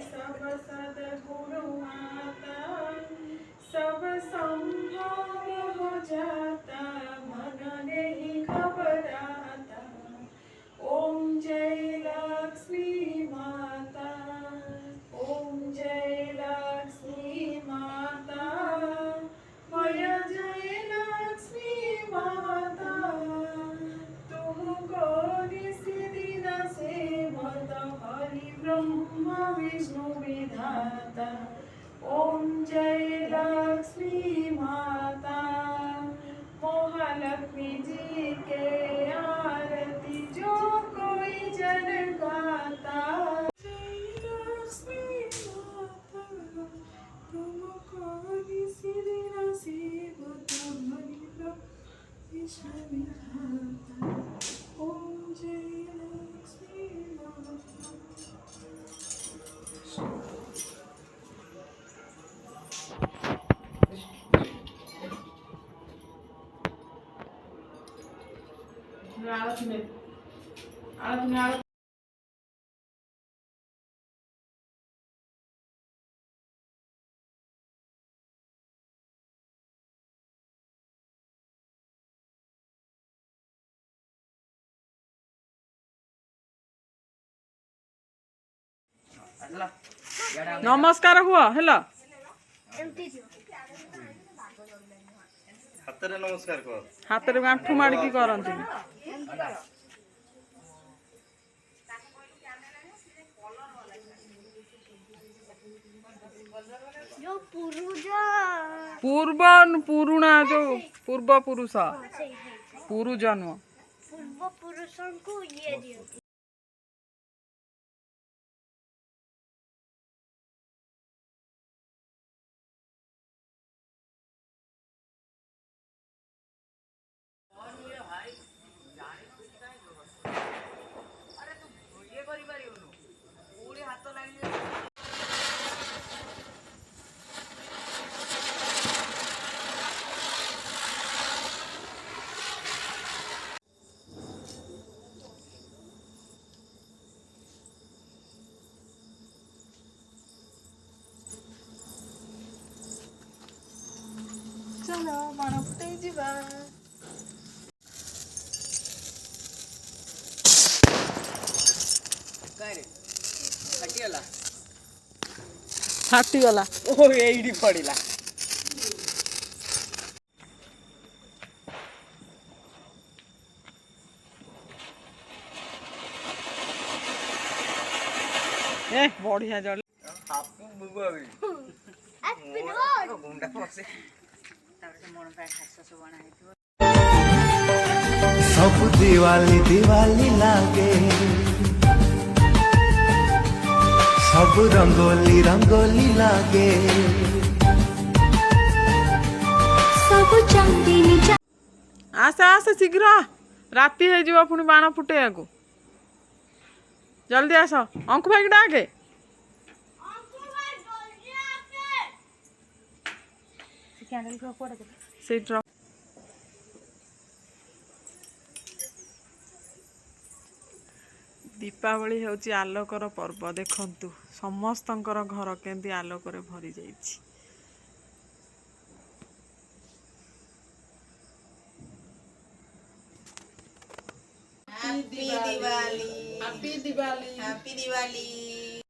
सब सद्गुरु माता सब संभव हो जाता मन नहीं घबराता। ओम जय लक्ष्मी माता ओम जय लक्ष्मी माता मया जय लक्ष्मी माता तुमको निसिदि न सेवत हरि ब्रह्म विष्णु विधाता। ओम जय लक्ष्मी माता महालक्ष्मी जी के आरती जो कोई जन गाता। जय लक्ष्मी माता तुमको निसिदि न सेवत हरि ब्रह्म विष्णु विधाता। ओम जय लक्ष्मी माता। आरती में आरती नमस्कार हुआ हेलो हाथ नमस्कार कर हाथ में आंठू माड़की करती पूर्व पुरुणा जो पूर्व पुरुष पूर्व जन्म पूर्व पुरुषों को ये दियो। चलो बाण फुटे जीवा फाटीगला ओ एइडी पड़िला ए बढ़िया जल हापू बुबु अभी गुंडा फसे सब दिवाली दिवाली लागे सब रंगोली रंगोली लागे सब चांदनी आस आस शीघ्र राति है जीवा पुणी बाण फुटे को जल्दी आस अंकु भाई डाके सीट दीपावली होची आलोकर पर्व देखंतु समस्तंकर घर केंदी आलोकर भरी जाइछि। Happy Diwali happy Diwali happy Diwali.